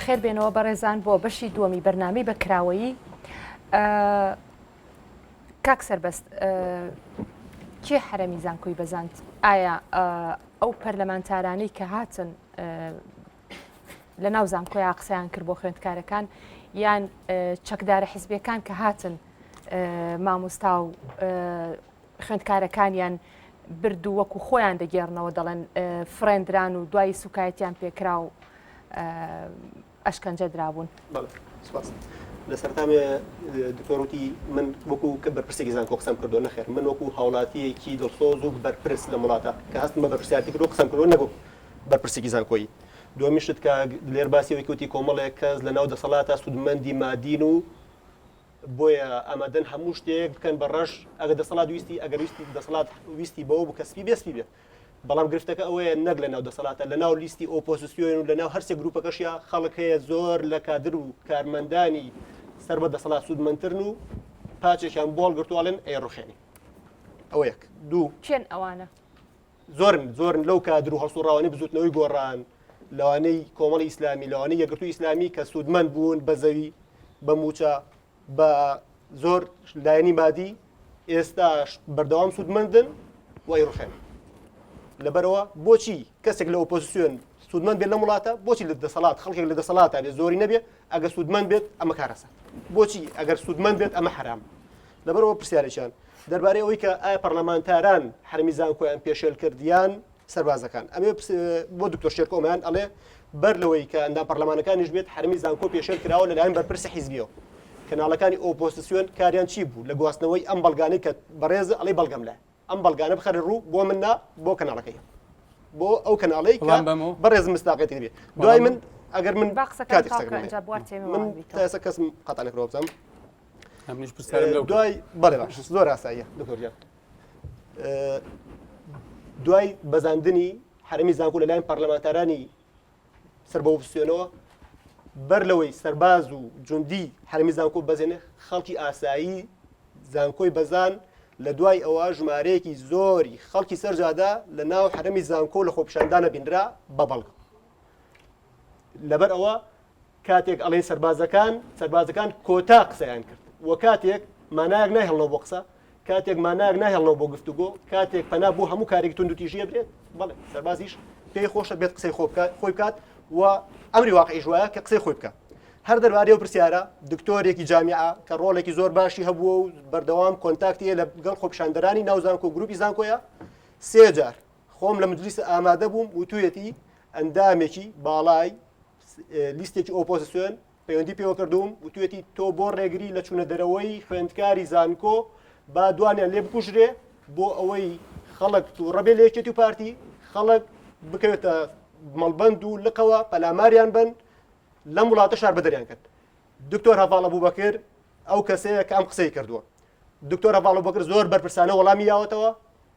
بەخێر بێنەوە بەڕێزان بۆ بەشی دووەمی بەرنامەی بەکراوەیی. کاک سەربەست، کێ حرەمی زانکۆی بەزاند؟ ئایا ئەو پەرلەمانتارانەی کە هاتن لە ناو زانکۆیان قسەیان کرد بۆ خوێندکارەکان، یان چەکدارە حیزبیەکان کە هاتن مامۆستا و خوێندکارەکانیان برد و وەکو خۆیان دەگێڕنەوە دەڵێن فڕێندران و دوای سوکایەتیان پێکرا و ئەشکەنجە درابوون. لە سەرتامێ دکتۆروتی من وەکو بەرپرسێکی زانکۆ قسەم کردو نەخێر، من وەکو هاوڵاتیەکی دڵسۆز و بەرپرس لە وڵاتە کە هەستم بە بەرپرسیاتی کردو قسەم کردو نەبوو بەرپرسێکی زانکۆیی. دووەمی شت کە لێر باسیەوەی کوتی کۆمەڵێک کەس لە ناو دەسەڵاتە سودمەندی مادین و بۆیە ئامادەن هەموو شتێک بکەن بە ڕەش ئەگەر دەسەڵات ویستی ئەگەر ویستی دەسەڵات ویستی بەوە بکەسبی بێسپی بێت. بەڵام گرفتەکە ئەوەیە نەک لە ناو دەسەڵاتە، لە ناو لیستی ئۆپۆزیسیۆن و لە ناو هەرسێک گروپەکەشیا خەڵک هەیە زۆر لە کادر و کارمەندانی سەر بە دەسەڵات سودمەندترن و پاچێکیان بۆڵ گرتوواڵێن ئێڕوخێنی. ئەوە یەک. دوو چێن ئەوانە زۆرن لەو کادر و هەڵسوڕاوانەی بزوتنەوەی گۆڕان، لەوانەی کۆمەڵی ئیسلامی، لەوانەی یەکگرتووی ئیسلامی کە سودمەند بوون بە زەوی، بە موچە، بە زۆر لایەنی مادی، ئێستاش بەردەوام سودمەندن و ئێڕوخێن. لەبەرەوە بۆچی کەسێک لە ئۆپۆزیسیۆن سودمەند بێت لە وڵاتە، بۆچی لە دەسەڵات خەڵکێک لە دەسەڵاتە بێت زۆری نەبێت ئەگەر سودمەند بێت ئەمە کارەسە، بۆچی ئەگەر سودمەند بێت ئەمە حرام. لەبەرەوە پرسیارێکیان دەربارەی ئەوەی کە ئایا پەرلەمانتاران حرمی زانکۆیان پێشێل کردیان سەربازەکان. ئەمێ بۆ دکتۆر شێرکۆمیان ئەڵێ بەر لەوەی کە ئەندام پەرلەمانەکانیش بێت حرمی زانکۆ پێشێل کراوە لەلایەن بەرپرسی حیزبیەوە. کەناڵەکانی ئۆپۆزیسیۆن کاریان چی بوو لە گواستنەوەی ئەم بەڵگانەی کە بەڕێزە ئەڵێ بەڵگەم لای ئەم بەڵگانە بخەرە ڕوو بۆ من نا بۆ کەناڵەکەی بۆ ئەو کەناڵەی بەڕێز مستاقێتی بێت. دوای من ئەگەر من تاسە کەسم قەتانێکەوە بزانم دوای بەڵێ باش زۆر ئاساییە دکتۆر. دوای بەزاندنی حرمی زانکۆ لەلایەن پەرلەمانتارانی سەر بە ئۆپۆزیسیۆنەوە بەر لەوەی سەرباز و جوندی حرمی زانکۆ بەزێنێ، خەڵکی ئاسایی زانکۆی بەزان لە دوای ئەوە ژمارەیەکی زۆری خەڵکی سەرجادا لە ناو حرمی زانکۆ لە خۆپیشاندانە بینرا بە بەڵگە. لەبەر ئەوە کاتێک ئەڵێن سەربازەکان کۆتا قسەیان کرد و کاتێک مانایەک ناهێڵنەوە بۆ قسە، کاتێک مانایەک ناهێڵنەوە بۆ گفتوگۆ، کاتێک پەنا بوو هەموو کارێکی تونند و تیژیە برێت، بەڵێ سەربازیش پێی خۆشە بێت قسەی خۆی بکات و ئەمری واقعیش وایە کە قسەی خۆی بکات. هەر دەربارەی ئەو پرسیارە دکتۆرێکی جامیعە کە ڕۆڵێکی زۆر باشی هەبووە و بەردەوام کۆنتاکتی لەگەڵ خۆپیشاندەرانی ناو زانکۆ گروپی زانکۆیە، 3 جار خۆم لە مجلیس ئامادە بووم و توێتی ئەندامێکی باڵای لیستێکی ئۆپۆزیسیۆن پەیوەندی پێوە کردوم و توێتی تۆ بۆ ڕێگری لە چوونە دەرەوەی خوێندکاری زانکۆ با دوانیان لێ بکوژرێ بۆ ئەوەی خەڵک و ڕەبێ لە یەکێتی و پارتی خەڵک بکەوێتە مەڵبەند و لقەوە پەلاماریان بن لەم وڵاتە شار بەدەریان کرد. دکتۆر هەڤاڵ ئەبوبەکر ئەو کەسەیە کە ئەم قسەی کردووە. دکتۆر هەڤاڵ ئەبوبەکر زۆر بەرپرسانە وەڵامی یاوەتەوە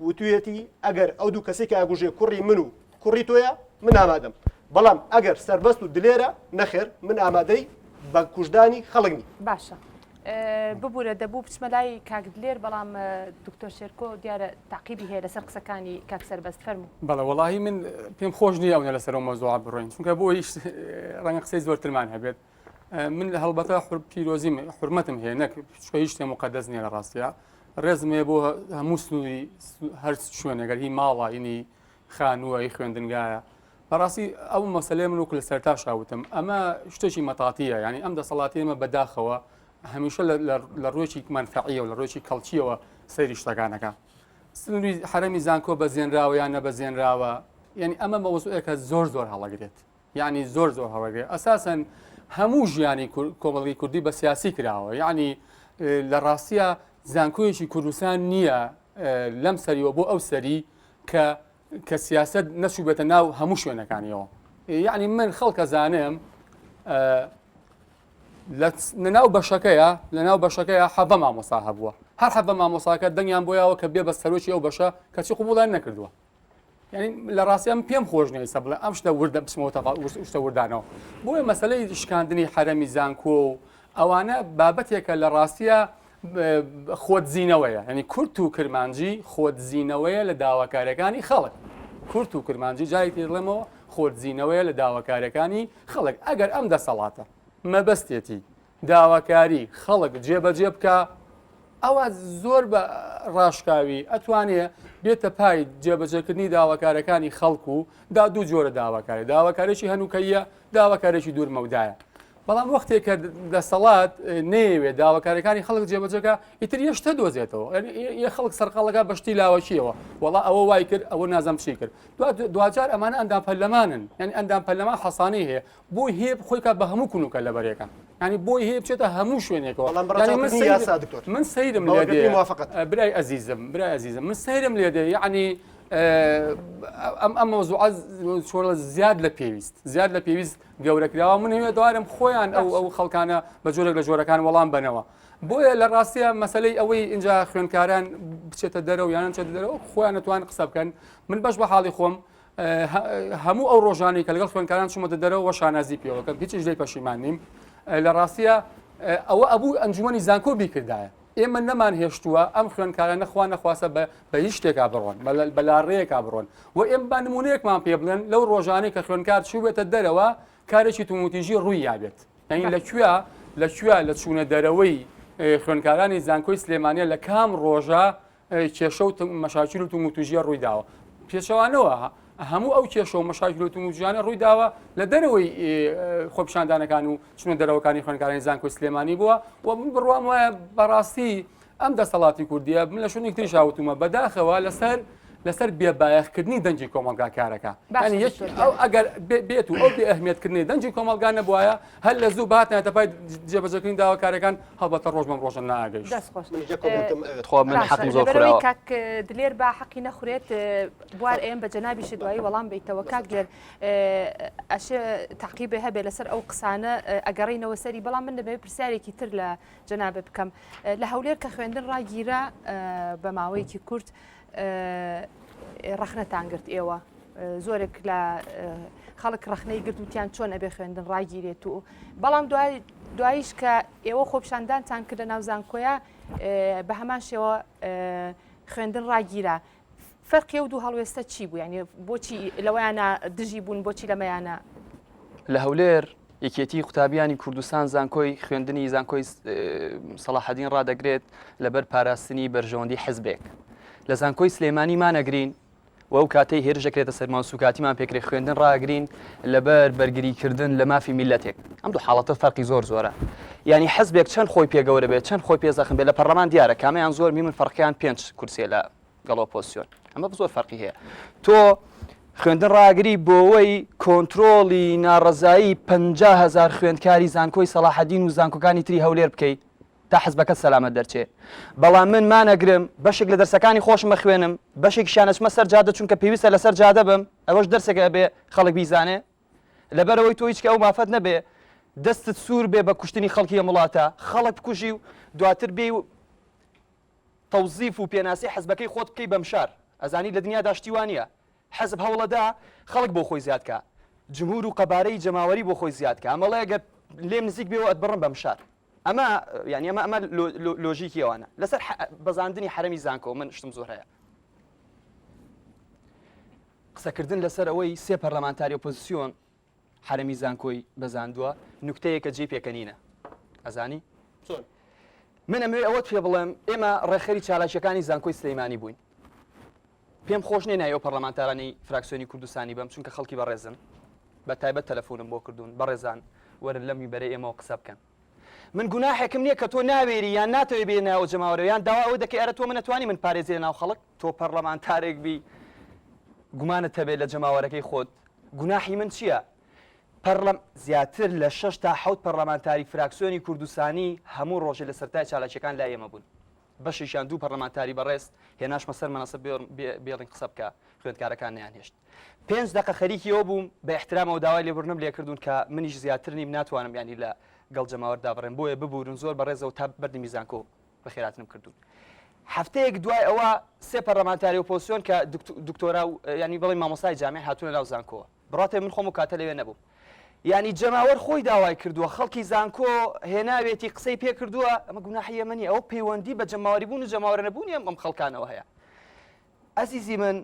و توێتی ئەگەر ئەو دوو کەسێک ئاگوژێ کوڕی من و کوڕی تۆیە من ئامادەم، بەڵام ئەگەر سەربەست و دلێرە نەخێر من ئامادەی بە کوژدانی خەڵکنی. باشە ببوورە دەبوو بچمە لای کاک دلێر، بەڵام دکتۆر شێرکۆ دیارە تاقیبی هەیە لەسەر قسەکانی کاک سەربەست فەرموو. بەڵێ وەڵاهی من پێم خۆش نییە ئەوە لەسەر ئەو مەوزوعە بڕۆین، چونکە بۆی ڕەنگە قسەی زۆرترمان هەبێت. من هەڵبەتە پیرۆزیم حورمەتم هەیە، نەک هیچ شتێ مقەدەس نییە لە ڕاستیە. ڕێزم هەیە بۆ هەموو سنووری هەر شوێنێگەر هی ماڵە ینی خانووە هی خوێندنگایە. بەڕاستی ئەو مەسەلەیە من وەکو لە سەرتا شاوتم ئەمە شتێکی مەتاتیە، ینی ئەم دەسەڵاتی ئێمە بەداخەوە هەمیشە لە ڕۆیەکی منفعیە و لە ڕۆیەکی کەڵکیەوە سەیری شتەکانەکە. سنووری حرەمی زانکۆ بەزێنراوە یان نەبەزێنراوە، یعنی ئەمە مەوزوعێکە زۆر هەڵەگرێت، یعنی زۆر هەڵەگرێت. ئەساسەن هەموو ژیانی کۆمەڵی کوردی بە سیاسی کراوە، یعنی لە ڕاستیە زانکۆیەکی کوردستان نییە لەم سەریەوە بۆ ئەو سەری کە سیاست نەچووبێتە ناو هەموو شوێنەکانیەوە. یعنی من خەڵکە زانم لەناو بەشەکەیە حەڤە مامۆستا هەبووە، هەر حەڤە مامۆستاکە دەنگیان بۆیەوە کە بێ بە سەرۆکی ئەو بەشە کەچی قوبوڵیان نەکردووە. یعنی لە ڕاستیان پێم خۆش نییە ئێستا بڵێ ئەم شتە وردە بچمەوە شتە وردانەوە. بۆیە مەسەلەی شکاندنی حرەمی زانکۆ و ئەوانە بابەتێکە لە ڕاستیە خۆتزیینەوەیە، ینی کورد و کرمانجی خۆتزیینەوەیە لە داواکاریەکانی خەڵک. کورد و کرمانجی جایەکی دڵێمەوە خۆرجینەوەی لە داواکاریەکانی خەڵک ئەگەر ئەم دەسەڵاتە مەبەستێتی داواکاری خەڵک جێبەجێ بکە ئەوە زۆر بە ڕاشکاوی ئەتوانێت بێتە پای جێبەجێکردنی داواکارەکانی خەڵکو و دوو جۆرە داواکاری داواکارێکی هەنووکەیە داواکارێکی دوورمەودایە بەڵام وەختێک کە دەسەڵات نەیەوێت داواکارەکانی خەڵک جێبەجەکە ئیتر یەشتە دۆزێتەوە یە خەڵک سەرقەڵەکە بەشتی لاوەچیەوە وەڵا ئەوە وای کرد ئەوە نازەم چی کرد دوجار ئەمانە ئەندام پەرلەمانن یعنی ئەندام پەرلەمان حەسانی هەیە بۆی هەیە خۆیکە بە هەموو کوونکە لە بەرێکە ینی بۆی هەیە بچێتە هەموو شوێنێکەوە من سەیرم لێ برای ئەزیزم من سەیرم لێ دێ یعنی ئەم مەوزوعە زیاد لە پێویست زیاد لە پێویست گەورەکراوە من هەوێ دوارم خۆیان ئەو خەڵکانە بە جۆرێک لە جۆرەکان وەڵام بنەوە بۆیە لە ڕاستیە مەسلەی ئەوەی اینجا خوێندکاران بچێتە دەرەوە یانە چێتە دەرەوە خۆیان نتوان قسە بکەن من بەش بە حاڵی خۆم هەموو ئەو ڕۆژانەی کە لەگەڵ خوێندکاران چوومەتە دەرەوە وە شانازی پێوەکە هیچیش لێی پەشیمان نیم لە ڕاستیە ئەوە ئەبوو ئەنجومەنی زانکۆ بیکردایە ئێمە نەمان هێشتووە ئەم خوێندکارانە خوا نەخواسە بە هیچ شتێکا بڕۆن بەلاڕێیەکا بڕۆن و ئێمە با نمونەیەکمان پێ بڵێن لەو ڕۆژانەی کە خوێندکار چووبێتە دەرەوە کارێکی توموتیژی ڕووی یابێت یعنی لەکوێ لە چوونە دەرەوەی خوێندکارانی زانکۆی سلێمانیە لە کام ڕۆژە کێشە و مەشاکیل و توموتیژیە ڕووی داوە پێشەوانەوە هەموو ئەو کێشە و مەشاکیل و توموتیژیانە ڕووی داوە لە دەرەوەی خۆپیشاندانەکان و چونە دەرەوەکانی خوێندکارانی زانکۆی سلێمانی بووە و من بڕوام وایە بەڕاستی ئەم دەسەڵاتی کوردیە من لە شوێنێک تریش هاوتومە بەداخەوە لەسەر بێبایەخکردنی دەنجی کۆمەلگا کارەکە ئەگەر بێت و ئەو بێ ئەهمیەتکردنی دەنجی کۆمەلگا نەبووایە هەر لە زوو باتنێتە پای جێبەجێکردنی داواکارەکان هەڵبەتە ڕۆژمەم ڕۆژە ناگەیشت کاک دلێر با حەقی نەخورێت بوار ئێم بە جەنابیشی دوایی وەڵام بیتەوە کاک دلێر ئەشێ تاقیبێ هەبێ لەسەر ئەو قسانە ئەگەڕینەوە سەری بەڵام من دەبێت پرسیارێکی تر لە جەنابە بکەم لە هەولێر کە خوێندن ڕاگیرە بە ماوەیەکی کورت ڕەخنەتان گرت ئێوە زۆرێک لە خەڵک ڕەخنەی گرتوتیان چۆن ئەبێ خوێندن ڕاگیرێت و بەڵام دواییش کە ئێوە خۆپیشاندانتان کردە ناو زانکۆیە بە هەمان شێوە خوێندن ڕاگیرە فەرقی و دوو هەڵوێستە چی بوو یعنی بۆچی لەوەیانە دژی بوون بۆچی لەمەیانە لە هەولێر یەکێتی قوتابیانی کوردستان زانکۆی خوێندنی زانکۆی سەلاحەدین ڕادەگرێت لەبەر پاراستنی بەرژەوەندی حزبێک لە زانکۆی سلێمانی مانەگرین و ئەو کاتەی هێرشەکرێتە سەرمان سوکاتیمان پێکرێ خوێندن ڕاگرین لەبەر بەرگریکردن لە مافی میلەتێک ئەم دوو حاڵەتە فەرقی زۆرە ینی حزبێک چەند خۆی پێگەورە بێت چەند خۆی پێزەخم بێت لە پەرلەمان دیارە کامیان زۆر میمن فەرقیان 5 کورسێ لە گەڵۆ پۆزیسیۆن ئەمە زۆر فەرقی هەیە تۆ خوێندن ڕاگری بۆەوەی کۆنتترۆلی ناڕەزایی 50,000 خوێندکاری زانکۆی سەلاحەدین و زانکۆکانی تری هەولێر بکەیت تا حزبەکە سەلامەت دەرچێ بەڵام من مانەگرم بەشێک لە دەرسەکانی خۆشمە خوێنم بەشێکیشانەچمە سەر جادە چونکە پێویستە لەسەر جادە بم ئەوەش دەرسێکە بێ خەڵک بیزانێ لەبەرەوەی تۆ هیچکە ئەو مافەت نەبێ دەستت سوور بێ بە کوشتنی خەڵکی وڵاتە خەڵک بکوژی و دواتر بێ و تەوزیف و پێناسی حزبەکەی خۆت بکەی بەم شار ئەزانی لە دنیادا شتیوانە حزب هەوڵەدا خەڵک بۆ خۆی زیادکە جمهور و قەبارەی جەماوەری بۆ خۆی زیادکە ئەمەڵێ ئەگەر لێم نزیک بێەوە ئەتبڕم بەم شار ئەمە ینی ئەمە لۆژیکی ئەوانە لەسەر بەزاندنی حرەمی زانکۆ من شتم زۆر هەیە قسەکردن لەسەر ئەوەی سێ پەرلەمانتاری ئۆپۆزیسیۆن حرەمی زانکۆی بەزاندووە نوکتەیەکە جێ پێکەنینە ئەزانی من ئەمەوێ ئەوەت پێ بڵێم ئێمە ڕێخەری چالاکیەکانی زانکۆی سلەیمانی بووین پێم خۆش نێنایەوە پەرلەمانتارانی فراکسیۆنی کوردستانی بەم چونکە خەڵکی بەڕێزن بە تایبەت تەلەفۆنم بۆ کردوون بەڕێزان وەرن لەمی بەرەی ئێمەوە قسە بکەن من گوناحێکم نییە کە تۆ ناوێری یان ناتەوێ بێناوە جەماوەرە یان داوا ئەوە دەکەی ئەرە تۆ من نەتوانی من پارێزیە ناو خەڵک تۆ پەرلەمانتارێک بی گومانت هەبێت لە جەماوەرەکەی خۆت گوناحی من چییە؟ زیاتر لە 6 تا 7 پەرلەمانتاری فراکسیۆنی کوردستانی هەموو ڕۆژێ لە سەرتای چالاکیەکان لای ئێمە بوون بەشیشان دوو پەرلەمانتاری بەڕێز هێناشمە سەر مەنەسەب بێڵین قسە بکە خوێندکارەکان نەیانهێشت 5 دقە خەریکی ئەوە بووم بە احترامەوە داوای لێبوورنم لێ کردوون کە منیش زیاتر نیم ناتوانم ینی لە گەڵ جەماوەردا بڕێن بۆیە ببوورن زۆر بەڕێزەوە تا بەردی میزانکۆ بەخێراتنم کردوون هەفتەیەک دوای ئەوە سێ پەرلەمانتاری ئۆپۆزیسیۆن کە دکتۆرا و ینی بڵێ مامۆستای جامی هاتوونە ناو زانکۆوە بڕاتێ من خۆم و کاتە لەوێ نەبووم ینی جەماوەر خۆی داوای کردووە خەڵکی زانکۆ هێناوێتی قسەی پێ کردووە ئەمە گوناحی ئێمەنی ئەوە پەیوەندی بە جەماوەری بوون و جەماوەرە نەبوونی ئەم خەڵکانەوە هەیە ئەزیزی من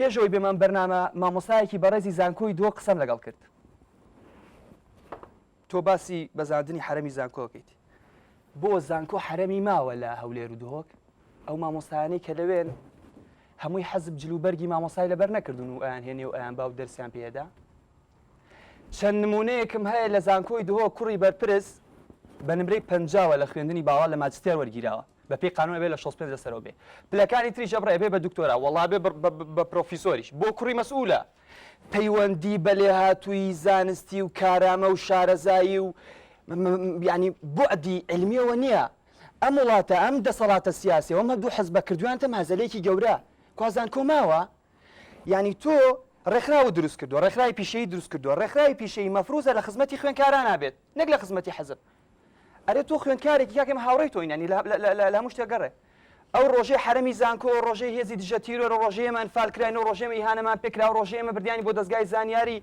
پێشەوەی بێمان بەرنامە مامۆسایەکی بەڕێزی زانکۆی دۆ قسەم لەگەڵ کرد تۆ باسی بەزاندنی حرەمی زانکۆکەیت بۆ زانکۆ حرەمی ماوە لە هەولێر و دهۆک ئەو مامۆستایانەی کە لەوێن هەمووی حەزب جلوبەرگی مامۆسای لەبەر نەکردون و ئەیان هێنێ و ئەیان باو دەرسیان پێدا چەند نمونەیەکم هەیە لە زانکۆی دهۆ کوڕی بەرپرس بە نمرەی 50 لە خوێندنی باوا لە ماجستێر وەرگیراوە بە پێی قانون بێ لە 65 لەسەرەوە بێ پلەکانی تریش ئەبڕێ بێ بە دکتۆرا وەڵا بێ بە پرۆفیسۆریش بۆ کوڕی مەسئولە پەیوەندی بە لێهاتووی زانستی و کارامە و شارەزایی و ینی بوعدی علمیەوە نییە ئەم وڵاتە ئەم دەسەڵاتە سیاسی ئەم هەردوو حەزبە کردویانتە مازەلێکی گەورە کوازان کۆماوە ینی تۆ ڕێکخراوە دروست کردو ڕێکخراوی پیشەیی دروست کردو ڕێکخراوی پیشەیی مەفروزە لە خزمەتی خوێندکاران نابێت نەک لە خزمەتی حەزب ئەرێ تۆ خوێندکارێکی کاکەم هاوڕێی تۆ ینی لە هەموو شتێک گەڕێ ئەو ڕۆژەی حرەمی زانکۆ ڕۆژەی هێزی دژە تیرۆرە ڕۆژەیەمان فالکراین و ڕۆژێمە ئیهانەمان پێکرا و ڕۆژەیەمە بردیانی بۆ دەستگای زانیاری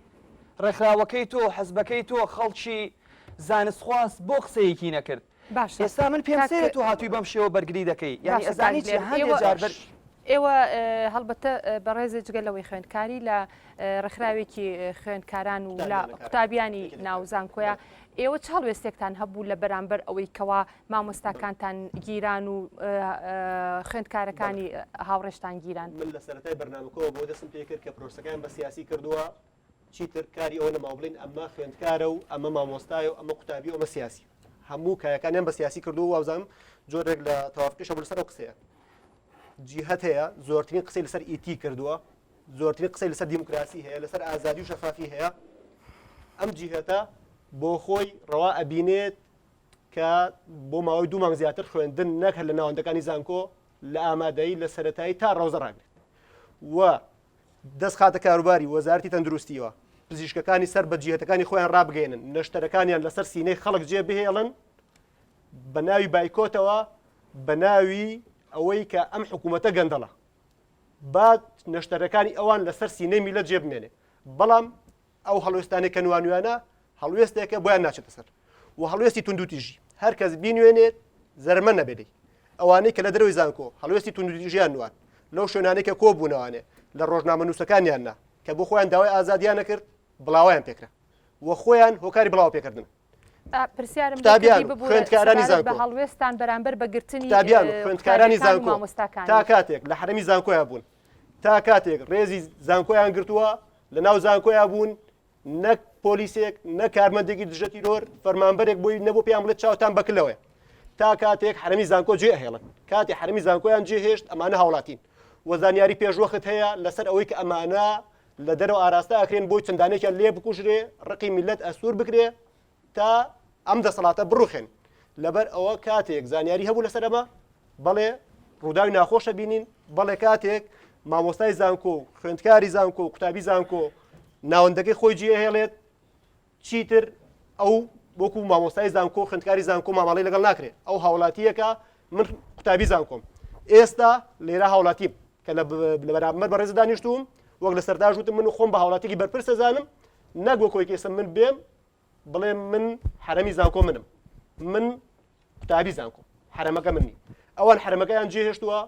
ڕێکخراوەکەی تۆ حەزبەکەی تۆ خەڵکی زانستخواست بۆ قسەیەکی نەکرد ئێستا من پێم سێرە تۆ هاتووی بەم شێوە بەرگری دەکەی یعنی ئەزانی چی هەندێک جار ئێوە هەڵبەتە بەڕێزە جگەلەوەی خوێندکاری لە ڕێکخراوێکی خوێندکاران و لە قوتابیانی ناو زانکۆیە ئێوە چ هەڵوێستێکتان هەبوو لە بەرامبەر ئەوەی کەوا مامۆستاکانتان گیران و خوێندکارەکانی هاوڕێشتان گیران من لە سەرەتای بەرنامەکەەوە بۆ دەستم پێ کرد کە پرۆسەکان بە سیاسی کردووە چیتر کاری ئەوە نەماو بڵین ئەمە خوێندکارە و ئەمە مامۆستایە و ئەمە قوتابی و ئەمە سیاسی هەموو کایەکانیان بە سیاسی کردو و وازانم جۆرێک لە تەواافقیشە بۆ لەسەر ئەو قسەیە جیهەت هەیە زۆرترین قسەی لەسەر ئیتی کردووە زۆرترین قسەی لەسەر دیموکراسی هەیە لەسەر ئازادی و شەفافی هەیە ئەم جیهەتە بۆ خۆی ڕەوا ئەبینێت کە بۆ ماوەی 2 مانگ زیاتر خوێندن نەک هەر لە ناوەندەکانی زانکۆ لە ئامادەی لە سەرەتایی تا ڕەوزە ڕاگرێت و دەست خاتە کاروباری وەزارەتی تەندروستیەوە پزیشکەکانی سەر بە جیهەتەکانی خۆیان ڕابگەێنن نەشتەرەکانیان لەسەر سینەی خەڵک جێ بهێڵن بە ناوی بایکۆتەوە بە ناوی ئەوەی کە ئەم حکوومەتە گەندەڵە بعد نەشتەرەکانی ئەوان لەسەر سینەی میلەت جێ بمێنێ بەڵام ئەو هەڵوێستانی کە نوانوانە هەڵوێستێکە بۆیان ناچێتە سەر و هەڵوێستی توندوتیژی هەر کەس بینوێنێت زەرمە نەبێت ئەوانەی کە لە دەروی زانکۆ هەڵوێستی توندوتیژیان نوان لەو شوێنانەی کە کۆبوونەوانێ لە ڕۆژنامە نووسەکانیاننا کە بۆ خۆیان داوای ئازادیانە کرد بڵاویان پێکرا و خۆیان هۆکاری بڵاو پێکردن پرسیارم خوێندکارانی زانکۆ بە هەڵوێستان بەرامبەر بە گرتنی خوێندکارانی زانکۆ تا کاتێک لە حرەمی زانکۆیان بوون تا کاتێک ڕێزی زانکۆیان گرتووە لە ناو زانکۆیان بوون نەک پۆلیسێک نەک کارمەندێکی دژە تیرۆر فەرمانبەرێک بووی نەبوو پێیان بڵێت چاوتان بەکلەوەی تا کاتێک حرەمی زانکۆ جێ هێڵن کاتی حرەمی زانکۆیان جێهێشت ئەمانە هاوڵاتین وەزانیاری پێشوەخت هەیە لەسەر ئەوەی کە ئەمانە لە دەرەوە ئاراستا ئەکرێن بۆی چەندانێکیان لێ بکوژرێ ڕقی میلەت ئەسوور بکرێ تا ئەم دەسەڵاتە بڕوخێن لەبەر ئەوە کاتێک زانیاری هەبوو لەسەر ئەمە بەڵێ ڕووداوی ناخۆشە بینین بەڵێ کاتێک مامۆستای زانکۆ و خوێندکاری زانکۆ و قوتابی زانکۆ ناوەندەکەی خۆی جێهێڵێت چیتر ئەو وەکو مامۆستای زانکۆ خوێندکاری زانکۆ ماماڵی لەگەڵ ناکرێت ئەو هاوڵاتیەکە من قوتابی زانکۆم ئێستا لێرە هاوڵاتیم کە لە بەرامبەر بەڕێز دانیشتوم وەک لە سەرداژ وتم من خۆم بە هاوڵاتێکی بەرپرس دەزانم نەک وەکۆی کێسم من بێم بڵێ من حرەمی زانکۆ منم من قوتابی زانکۆ حرەمەکە منی ئەوان حرەمەکەیان جێهێشتووە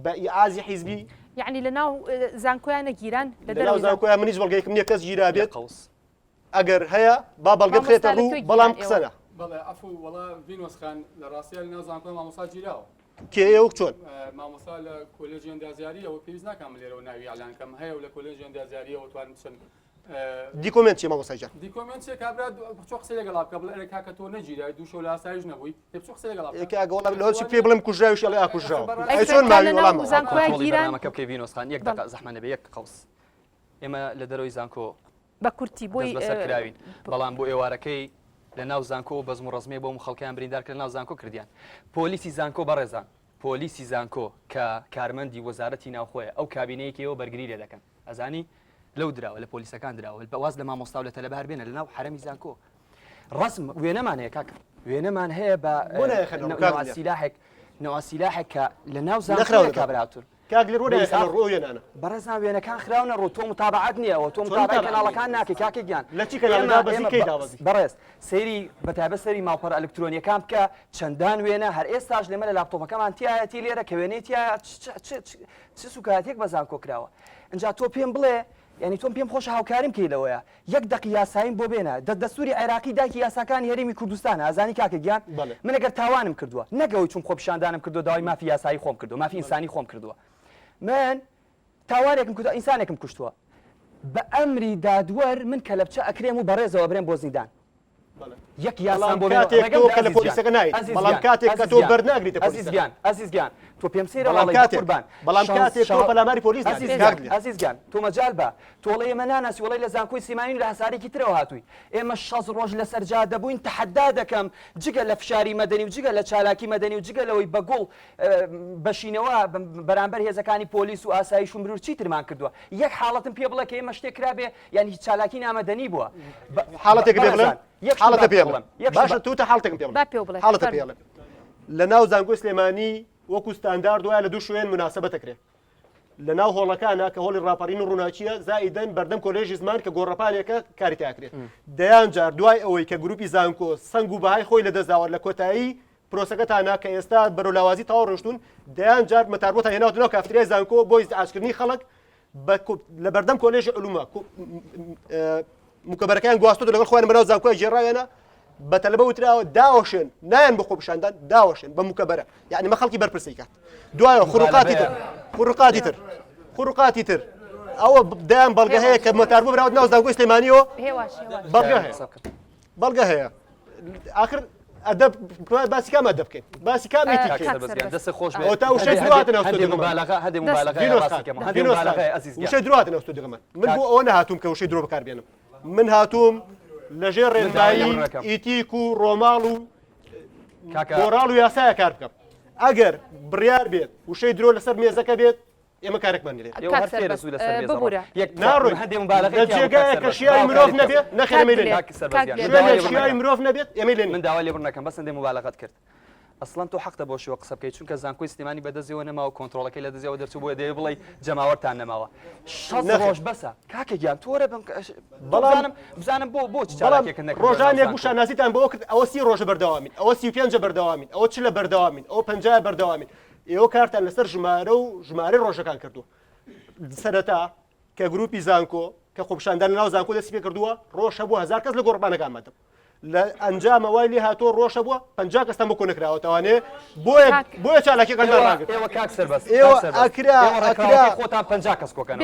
بە ئیعازی حیزبی یعنی لە ناو زانکۆیانە گیران لە ناو زانکۆیان منیش بەڵگەیەکم نییە کەس گیرا بێت ئەگەر هەیە با بەڵگە بخێتە ڕوو بەڵام قسەنە بەڵێ ئەفو وەڵا ڤینۆسخان لە ڕاستیە لە ناو زانکۆ مامۆستا گیراوە کێیە و چۆن مامۆستا لە کۆلێژی هێندازیاریەوە پێویست ناکەم لێرەوە ناوی ئەعلانکەم هەیە و لە کۆلێژی هێندازیاریەوە توانن بچن دیکۆمنت چی مامۆستای جان دیکۆمنتێک کابرا بچۆ قسەی لەگەڵ بکە بڵێ ئەرێ کاکە تۆ نەگیرای دوو شەو لە ئاسایش نەبووی بچۆ قسەی لەگەڵ بکە ئێکا گەڵام لەوە چی پێ بڵێم کوژراویش ئەڵێ ئاکوژراوە ئەی چۆن ماوی وەڵام بەرنامەکە بکەی ڤینۆسخان یەک دقیقە زەحمەت نەبێ یەک قەوس ئێمە لە دەرەوەی زانکۆ بە کورتی بۆی بەسەرکراوین بەڵام بۆ ئێوارەکەی لە ناو زانکۆ بەزم و ڕزمێ بۆ خەڵکیان بریندار کرد ناو زانکۆ کردیان پۆلیسی زانکۆ بەڕێزان پۆلیسی زانکۆ کە کارمەندی وەزارەتی ناوخۆیە ئەو کابینەیەکیەوە بەرگری لێ دەکەن ئەزانی لەو دراوە لە پۆلیسەکان دراوە بەواز لە مامۆستا و لە تەلەبار بێنە لە ناو حرەمی زانکۆ ڕسم وێنەمان هەیە کاکە وێنەمان هەیە بە نەواسیلاحێک کە لە ناو زانکۆ کابراوتر کاک لێ ڕۆ ڕۆیەنانە بەڕێزان وێنەکان خراونە ڕوو تۆ متابعات نییەەوە تۆ متابعی کەناڵەکان ناکە کاکە گیان لە چی کەناڵدا بەزی کەی داوەزی بەڕێز سەیری بەتابە سەری ماڵپەر ئەلکترۆنیەکان بکە چەندان وێنە هەر ئێستاش لێمە لە لاپتۆپەکەمان تایەتی لێرە کە وێنێتیە چ سوکاتێک بەزان کۆکراوە اینجا تۆ پێم بڵێ ینی تۆم پێم خۆش هاوکاریم کەیلەوەیە یەک دەقی یاسایم بۆ بێنە دەستوری عێراقی داکی یاساکانی هەرێمی کوردستان ئازانی کاکە گیان من ئەگەر تاوانم کردووە نەگەوەی چون خۆپشاندانم کردو داوای مافی یاسایی خۆم کردو مافی ئینسانی خۆم کردووە من تاوانێکم کردو ئینسانێکم کوشتووە بە ئەمری دادوەر من کە لە بچە ئەکرێم و بەڕێزەوە برێن بۆ زیندان یەک یاسان بۆ کە لە پۆلیسەکە نایت بەڵام کاتێک کە تۆ بەرناگریتە ئەزیزگیان ئەزیزگیان تۆ پێم سێرە بەڵام کاتێک تۆ بەلاماری پۆلیس ئەزیزگیان تۆ مەجال بە تۆڵی ئێمە ناناسی وڵی لە زانکۆی سیمانی لە هەسارێکی ترەوە هاتووی ئێمە 6 ڕۆژ لە سەرجا دەبووین تەحەدا دەکەم جگە لە فشاری مەدەنی و جگە لە چالاکی مەدەنی و جگە لەوەی بەگوڵ بەشینەوە بەرامبەر هێزەکانی پۆلیس و ئاسایش و مرور چیترمان کردووە یەک حاڵەتم پێ بڵێ کە ئێمە شتێک کرابێ یعنی هیچ چالاکی نامەدەنی بووە حاڵەتێک پێ بڵێم حاڵەتە پێ بڵێم باشە توتە حاڵتێکم پێ بڵێم حاڵەتە پێ بڵێم لە ناو زانکۆی سلێمانی وەکو ستاندارد وایە لە دوو شوێن مناسبەت دەکرێت لە ناو هۆڵەکانە کە هۆڵی ڕاپەڕین و ڕووناچیە زائیدەن بەردەم کۆلێژی زمان کە گۆڕەپانێکە کاری تاکرێت دەیان جار دوای ئەوەی کە گروپی زانکۆ سنگ و بەهای خۆی لەدەستداوە لە کۆتایی پرۆسەکەتانە کە ئێستا بەرەولاوازی تاوا ڕۆشتون دەیان جار مەتاربۆتە هێناوە ناو کافتریای زانکۆ بۆی ئاشکردنی خەڵک لە بەردەم کۆلێژی علومە مکەبەرەکەیان گواستۆ لەگەڵ خۆیان بەناو زانکۆی ژێڕاوێنە بەتەلەبە وتراوە داوەشێن نایەن بە خۆپشاندان داوەشێن بە مکەبەرە یعنی مە خەڵکی بەرپرسی کات دوایە خوڕوقاتی تر ئەوە دایان بەڵگە هەیە کە مەتاربوو براوە ناو زانکۆی سلێمانیەوە بەڵگە هەیە آخر ئەدەب باسی کام ئەدەب بکەین باسی کامێتی دەست خۆش تا وشەی دراتن هەندێک مبالغە وشەی دراتن ئەوستۆ دەگەمە من بۆ ئەوە نهاتوم کە وشەی درۆ بەکاربێنم من هاتووم لەژێر ڕێنمایی ئیتیک و ڕۆماڵ و گۆڕاڵ و یاسایە کار بکەم ئەگەر بڕیار بێت وشەی درۆ لەسەر مێزەکە بێت ئێمە کارێکمان لێ جێگایە کە شیای مرۆڤ نەبێت نەخێمەی لێ شیای مرۆڤ نەبێت ئێمە لێ من داوا لێ بڕنەکەم بەس هەندێک مبالغەت کرد ئەسڵان تۆ حەقتە بۆ شێوە قسە بکەیت چونکە زانکۆی سلێمانی بەدەستیەوە نەماوە کۆنتڕۆڵەکەی لە دەستیەوە دەرچوو بۆ دەیە بڵێ جەماوەرتان نەماوە 6 ڕۆژ بەسە کاکە گیان تۆرە بزانم بۆ چ چالاکێکە نەکرد ڕۆژانێک بوو شانازیتان بۆ کرد ئەوە 30 ڕۆژە بەردەوامین ئەوە 35 بەردەوامین ئەوە چ لە بەردەوامین ئەوە 50 بەردەوامین ئێوە کارتان لەسەر ژمارە و ژمارە ڕۆژەکان کردو سەرەتا کە گروپی زانکۆ کە خۆپشاندان لە ناو زانکۆ دەستی پێ کردووە ڕۆژە بوو 1000 کەس لە گۆڕپانەکان مادەم لە ئەنجامە وای لێ هاتۆ ڕۆژە بووە 50 کەستان بۆ کۆنەکراوە تاوانێ بۆیە چالاکیەکان ڕاگرت ئێوە کاک سەربەست ئێوە ئەکرا خۆتان 50 کەس کۆکەن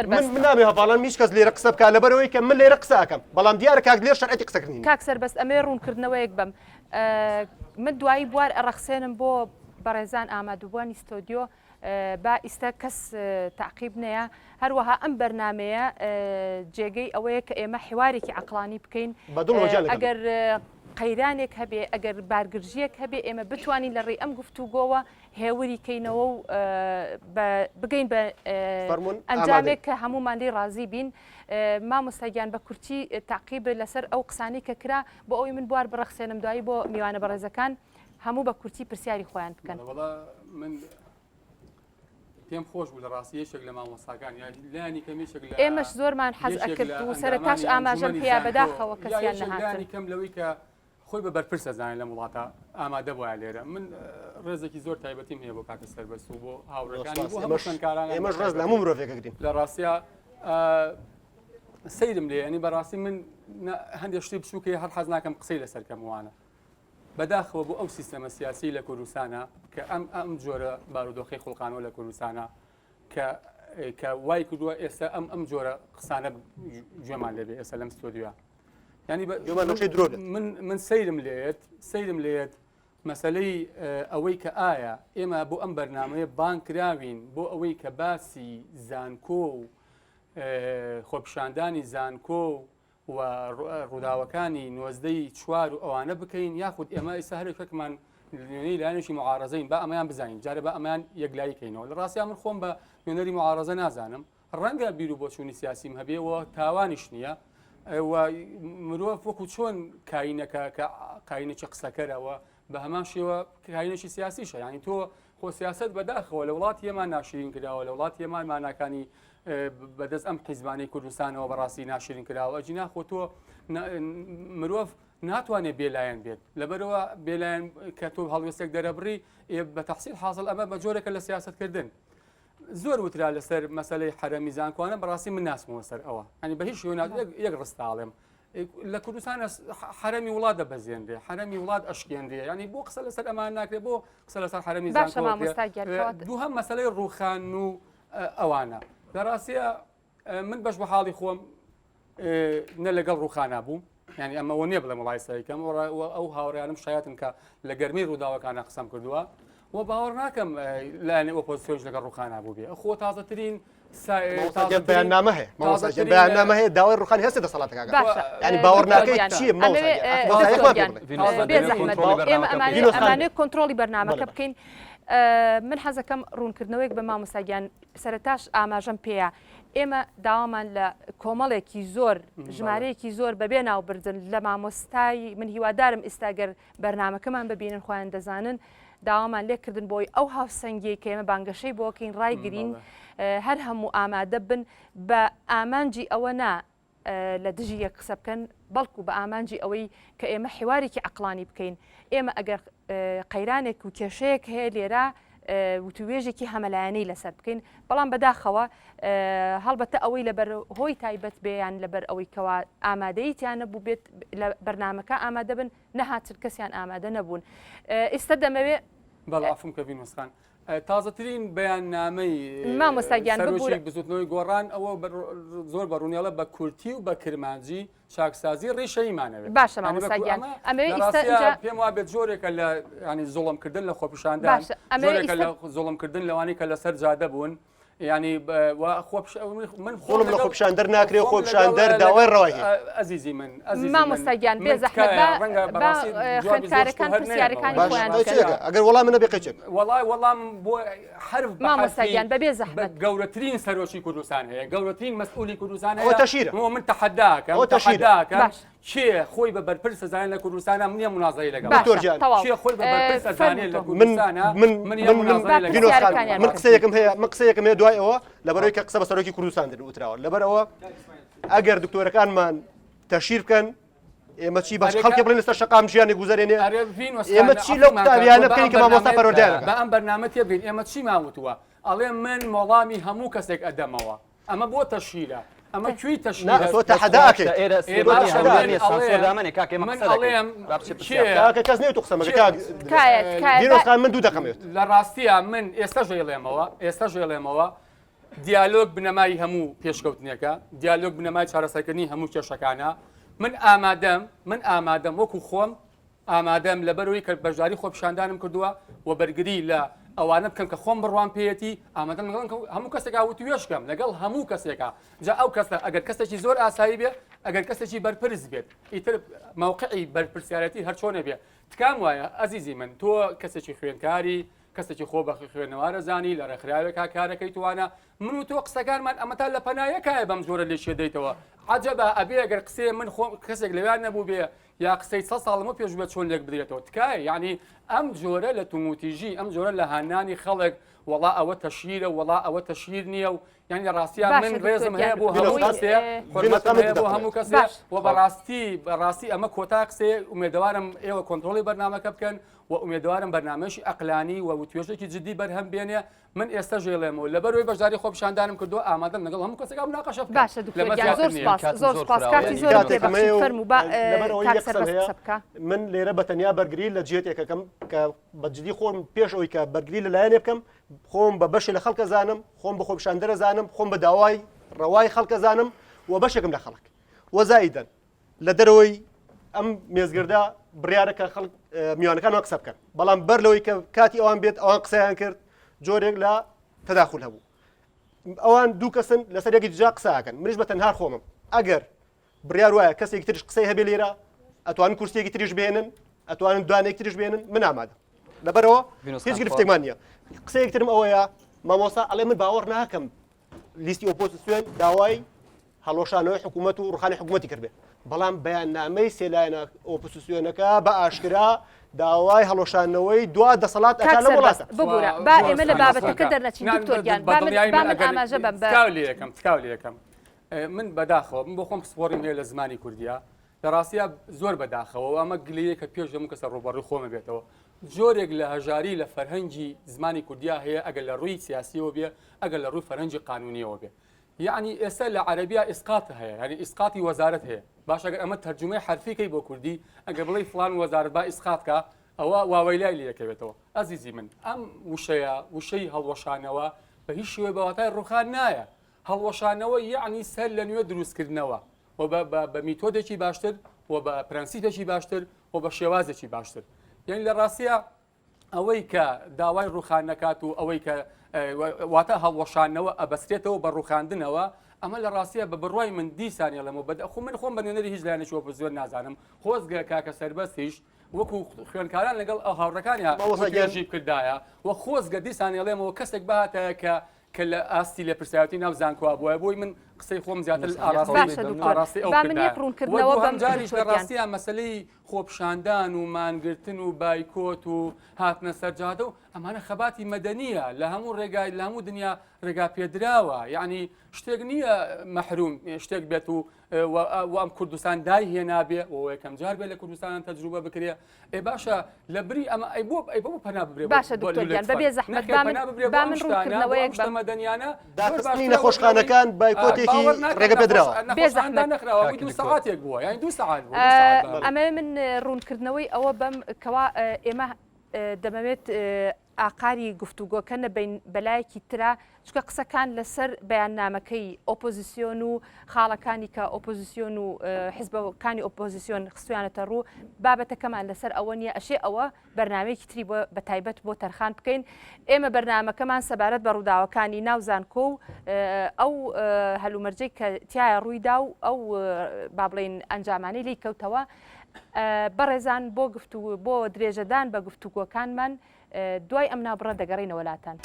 من نامێ هەواڵان هیچ کەس لێرە قسە بکات لەبەرەوەی کە من لێرە قساکەم بەڵام دیارە کاک لێر شەرعەتی قسەکردنی کاک سەربەست ئەمێ ڕوونکردنەوەیەک بم من دوایی بوار ئەڕەخسێنم بۆ بەڕێزان ئامادەبووانی ستۆدیۆ با ئیستا کەس تعقیب نەیە هەروەها ئەم بەرنمەیە جێگەی ئەوەیە کە ئێمە حوارێکی عقلانی بکەین ئەگەر قەیرانێک هەبێ ئەگەر بارگرژیەک هەبێ ئێمە بتوانین لە ڕێی ئەم گفتوگۆوە هێوری کەینەوە و بگەین بە ئەنجامێک کە هەمومان لێ ڕازی بین مامۆستاگیان بە کورتی تعقیب لەسەر ئەو قسانەی کە کرا بۆ ئەوی من بوار بڕەخسێنم دوایی بۆ میوانە بەڕێزەکان هەموو بە کورتی پرسیاری خۆیان بکەن پێم خۆش بوو لە ڕاستی یەکێک لە مامۆستاکان لانی کەمیشێک لە ئێمەش زۆرمان حەز ئەکرد و سەرەتاش ئاماژەم پێیا بەداخەوە کەسیان نەهاتن کەم لەوەی کە خۆی بە بەرپرسە زانین لە وڵاتە ئامادە بووە لێرە من ڕێزێکی زۆر تایبەتیم هەیە بۆ کاکە سەربەست و بۆ هاوڕێکانی بۆ هەموو خوێندکاران ئێمەش ڕێز لە هەموو مرۆڤێکەکەین لە ڕاستیە سەیرم لێ ینی بەڕاستی من هەندێک شتی بچووکە هەر حەز ناکەم قسەی لەسەر کەموانە بەداخەوە بۆ ئەو سیستەمە سیاسی لە کوردستانە کە ئەم جۆرە بارودۆخی خوڵقانەوە لە کوردستانە کە وای کردووە ئێستا ئەم جۆرە قسانە گوێمان لێبێ ئێستا لەم ستۆدیۆ ینی من سەیرم لێت مەسەلەی ئەوەی کە ئایا ئێمە بۆ ئەم بەرنامەیە بان کراوین بۆ ئەوەی کە باسی زانکۆ و خۆپشاندانی زانکۆ و ڕووداوەکانی نۆزدەی چوار و ئەوانە بکەین یاخود ئێمە ئێستا هەرێکێکمان نوێنەری لایەنێکی معارەزەین با ئەمەیان بزانین جارە بە ئەمان یەکلاییکەینەوە لە ڕاستیان من خۆم بە نوێنەری معارەزە نازانم ڕەنگە بیر و بۆچوونی سیاسیم هەبێەوە تاوانیش نییە مرۆڤ وەکو چۆن کاینەکە کە کاینێکی قسەکەرەوە بە هەمان شێوە کاینێکی سیاسیشە ینی تۆ خۆ سیاست بەداخەوە لە وڵاتی ئێمان ناشرین کراوە لە وڵاتی ئێمان ماناکانی بەدەست ئەم حیزبانەی کوردستانەوە بەڕاستی ناشرین کراوە ئەجینا خۆ تۆ مرۆڤ ناتوانێت بێلایەن بێت لەبەرەوە بێلایەن کە تۆ هەڵوێستێک دەرەبڕی بە تەحسیل حاصل ئەمە بە جۆرێکە لە سیاستکردن زۆر وترا لەسەر مەسەلەی حرەمی زانکۆوانە بەڕاستی من ناسمەوە سەر ئەوە ئەنی بە هیچ شوێنە یەک ڕستاڵێم لە کوردستان حرەمی وڵات دەبەزێنرێ حرەمی وڵات ئەشکێنرێ ینی بۆ قسە لەسەر ئەمان ناکرێت بۆ قسە لەسەر حرەمی زانکۆ دوو هەم مەسەلەی ڕوخان و ئەوانە لە ڕاستیە من بەش بە حاڵی خۆم نە لەگەڵ ڕوخانە بوو ینی ئەمەوە نییە بڵێم وڵای سەریکەم ئەو هاوڕیانم شایەتم کە لە گەرمی ڕووداوەکانە قسەم کردووە و باوەڕ ناکەم لایەنی ئۆپۆزیسیۆنش لەگەڵ ڕوخانە بوو بێ خۆ تازەترین بەیاننامە هەیە بەیاننامە هەیە داوای ڕوخانی هەستی دەسەڵاتەکە ینی باوەڕ ناکەی چییە ئەمانەیە کۆنتترۆلی بەرنامەکە بکەین من حەزەکەم ڕوونکردنەوەیک بە مامۆستاگیان سەرەتاش ئاماژەم پێەیە ئێمە داوامان لە کۆمەڵێکی زۆر ژمارەیەکی زۆر بەبێ ناوبردن لە مامۆستای من هیوادارم ئێستاگەر بەرنمەکەمان ببینن خۆیان دەزانن داوامان لێکردن بۆی ئەو هاوسەنگی کە ئێمە بانگەشەی بۆکەین ڕایگرین هەر هەموو ئامادە بن بە ئامانجی ئەوە نا لە دژی یەک قسە بکەن بەڵکو بە ئامانجی ئەوەی کە ئێمە حیوارێکی عقلانی بکەین ئێمە ئەگەر قەیرانێک و کێشەیەک هەیە لێرە وتوێژێکی هەمەلایەنەی لەسەر بکەین بەڵام بەداخەوە هەڵبەتە ئەوەی لەبەر هۆی تایبەت بێیان لەبەر ئەوەی کەوا ئامادەیتیانە بوو بێت لە بەرنمەکە ئامادە بن نەهاتر کەسیان ئامادە نەبوون ئێستا دەمەوێت بەڵافم کە بینوسخان تازەترین بەیاننامەی مامۆستاگیان بزوتنەوەی گۆڕان ئەوە زۆر بەڕوونیاڵە بە کورتی و بە کرمانجی چاکسازی ڕێشەیمانەوێت باشە مامۆستاگیان پێم وا بێت جۆرێکە لە ینی زۆڵمکردن لە خۆپیشاندان زۆڵمکردن لەوانی کە لەسەر جادە بوون ینی من خۆم لە خۆپیشاندەر ناکرێ خۆپیشاندەر داوای ڕای ئەزیزی من مامۆستاگیان بێ خوێندکارەکان پرسیارەکانی خۆیان ئەگەر وەڵام منە بێقچێت وەڵام بۆ حرف مامۆستاگیان بەبێ زەحمەت گەورەترین سەرۆکی کوردستان هەیە گەورەترین مەسئولی کوردستان هەیە تەشیرە من تەحەداکە چێ خۆی بە بەرپرس سەزانێت لە کوردستانە منیە منازەی لەگەڵ چێ خۆی بە بەرپرس سەزانێت لە کوردستانە من قسەیەکم هەیە من قسەیەکم هەیە دوای ئەوە لەبەرەوەی کە قسە بە سەرۆکی کوردستان وتراوە لەبەرەوە ئەگەر دکتۆرەکانمان تەشیر بکەن ئێمە چی باش خەڵکی بڵێن ئێستا شەقام ژیانی گوزارێنێ ئێمە چی لەو قوتابیانە بکەین کە مامۆستا پەروەردیانەکە بە ئەم بەرنامە تێبین ئێمە چی ماوتووە ئەڵێ من وەڵامی هەموو کەسێک ئەدەمەوە ئەمە بۆ تەشیرە ئەمە کوێی تەشیر کەس نێت قسەمەکە من دوو دەقەمێت لە ڕاستیە من ئێستا ژێڵێمەوە دیالۆگ بنەمای هەموو پێشکەوتنیەکە دیالۆگ بنەمای چارەسەرکردنی هەموو کێشەکانە من ئامادەم وەکو خۆم ئامادەم لەبەرەوەی کە بەشداری خۆپیشاندانم کردووە و بەرگری لە ئەوانە بکەم کە خۆم بڕوان پێەتی ئامادەم لەگەڵ هەموو کەسێکا وتوێشکەم لەگەڵ هەموو کەسێکە جا ئەو کەسە ئەگەر کەسێکی زۆر ئاسایی بێ ئەگەر کەسێکی بەرپرس بێت ئیتر موقعی بەرپرسیارەتی هەر چۆنە بێ تکام وایە ئەزیزی من تۆ کەسێکی خوێندکاری کەسێکی خۆ بە خوێنەوارە زانی لە ڕێکخراوێکا کارەکەی توانە من و تۆ قسەکانمان ئەمەتا لە پەنایەکایە بەم جۆرە لێ شێدەیتەوە عەجەبە ئەبێ ئەگەر قسەی من خۆم کەسێک لەوێیان نەبوو بێ یا قسەی 100 ساڵمە پێش بێت چۆن لێک بدرێتەوە تکایە یعنی ئەم جۆرە لە توموتیژی ئەم جۆرە لە هانانی خەڵک وەڵا ئەوە تەشیرە وەڵا ئەوە تەشیر نییە و یعنی ڕاستیان من ڕێزم هەیە بۆ هەموو کەسێ حورمەتم هەیە بۆ هەموو کەسێ و بەڕاستی ئەمە کۆتا قسێ ئومێدەوارم ئێوە کۆنتترۆلی بەرنامەکە بکەن و ئومێدەوارم بەرنامەشی ئەقلانی و توێژێکی جدی بەرهەم بێنێ من ئێستا ژێڵێمەوە لەبەرەوەی بەشداری خۆپیشاندانم کردو ئامادەم لەگەڵ هەموو کەسێکا مناقەشە بکەم باشە زۆر سپاس کاتی زۆر فەرموو من لێرە بەتەنیا بەرگری لە جێتێکەکەم کە بەجددی خۆم پێش ئەوەی کە بەرگری لەلایەنێ بکەم خۆم بە بەشی لە خەڵکە زانم خۆم بە خۆپیشاندەرە زانم خۆم بە داوای ڕەوای خەڵکە زانم و بەشێکم لە خەڵک وەزائیدەن لە دەرەوەی ئەم مێزگردا بڕیارەکە خەڵک میوانەکانەوە قسە بکەن بەڵام بەر لەوەی کە کاتی ئەوان بێت ئەوان قسەیان کرد جۆرێک لە تەداخل هەبوو ئەوان دوو کەسن لەسەر یەکی جا قسەکەن منیش بە تەنها خۆمم ئەگەر بڕیار وایە کەسێکی تریش قسەی هەبێ لێرە ئەتوانن کورسێکی تریش بێنن ئەتوانن دوانێک تریش بێنن من ئامادەم لەبەرەوە هیچ گرفتێکمان نییە قسەیەکترم ئەوەیە مامۆستا ئەڵێ من باوەڕ ناکەم لیستی ئۆپۆزیسیۆن داوای هەڵۆشانەوەی حکوومەت و ڕوخانی حکوومەتی کردبێ بەڵام بەیاننامەی سێلایەنە ئۆپۆزیسیۆنەکە بە ئاشکرا داوای هەڵۆشانەوەی دوا دەسەڵات ئەکا لە وڵاتە ببوورە با ئێمە لە بابەتەکە دەرنەچین دکتۆریان با من ئاماژە بم تکاو لێ یەکەم من بەداخەوە من بۆ خۆم سپۆڕیم هەیە لە زمانی کوردیا لە ڕاستیە زۆر بەداخەوە ئەمە گلەیە کە پێش دەمون کەسە ڕۆبەڕووی خۆمە بێتەوە جۆرێک لە هەژاری لە فەرهەنگی زمانی کوردیا هەیە ئەگەر لە ڕووی سیاسیەوە بێ ئەگەر لە ڕووی فەرهەنگی قانونیەوە بێ یعنی ئێستا لە عەرەبیا ئیسقات هەیە ینی ئیسقاتی وەزارەت هەیە باش ئەگەر ئەمە تەرجمەی حرفیکەی بۆ کوردی ئەگەر بڵێ فڵان وەزارەت با ئیسقاتکە ئەوە واوەی لای لەکەوێتەوە ئەزیزی من ئەم وشەی هەڵوەشانەوە بە هیچ شێوەیە بەواتای ڕوخان نایە هەڵوەشانەوە یعنی سەر لە نوێ دروستکردنەوە و بە میتۆدێکی باشتر و بە پرەنسیپێکی باشتر و بە شێوازێکی باشتر یعنی لە ڕاستیە ئەوەی کە داوای ڕوخان نەکات و ئەوەی کە واتە هەڵوەشانەوە ئەبەسترێتەوە بە ڕوخاندنەوە ئەمە لە ڕاستیە بە بڕوای من دیسانە لەمە بەدەخۆ من خۆم بە نوێنەری هیچ لایەنێکی ئۆپۆزیسیۆن نازانم خۆزگە کاکە سەربەستیش وەکو خوێندکاران لەگەڵ ئەو هاوڕەکانی کردایە و خۆزگە دیسانێ لێمەوە کەسێک بەهاتەیە کە لە ئاستی لە پرسیاوتی ناو زانکۆوە بووە بۆی من قسەی خۆم زیاتر ئاڕاستی ئەوجاریش لە ڕاستیە مەسلەی خۆپشاندان و مانگرتن و بایکۆت و هاتنە سەرجادە و ئەمانە خەباتی مەدەنیە لە هەموو ڕێگای لە هەموو دنیا ڕێگا پێدراوە یعنی شتێک نییە مەحروم شتێک بێت و ئەم کوردستان دای هێنابێ و یەکەم جار بێ لە کوردستان تەجروبە بکرێ ئێ باشە لە بری ئەمە ئەی بۆ پەنا ببرێ باشە دکتۆریان بەبێ زەحمەت با من ڕوونکردنەوەیەک مەدەنیانە داخستنی نەخۆشخانەکان بایکۆتێکی ڕێگە پێدراوە نەخراوە 2 ساعاتێک بووە یعنی 2 ساعات ئەمە من ڕوونکردنەوەی ئەوە بەم کەوا ئێمە دەمەوێت ئاقاری گفتوگۆکە نەبین بەلایەکی ترا چکە قسەکان لەسەر بەیاننامەکەی ئۆپۆزیسیۆن و خاڵەکانی کە ئۆپۆزیسیۆن و حیزبەکانی ئۆپۆزیسیۆن خستویانەتە ڕوو بابەتەکەمان لەسەر ئەوە نییە ئەشێ ئەوە بەرنامەیەکی تری بە تایبەت بۆ تەرخان بکەین ئێمە بەرنامەکەمان سەبارەت بە ڕووداوەکانی ناو زانکۆ و ئەو هەلومەرجەی کە تایە ڕوویدا و ئەو با بڵێن ئەنجامانەی لی کەوتەوە بەڕێزان بۆ درێژەدان بە گفتوگۆکانمان دوای ئەم نابڕە دەگەڕینەوە لاتان.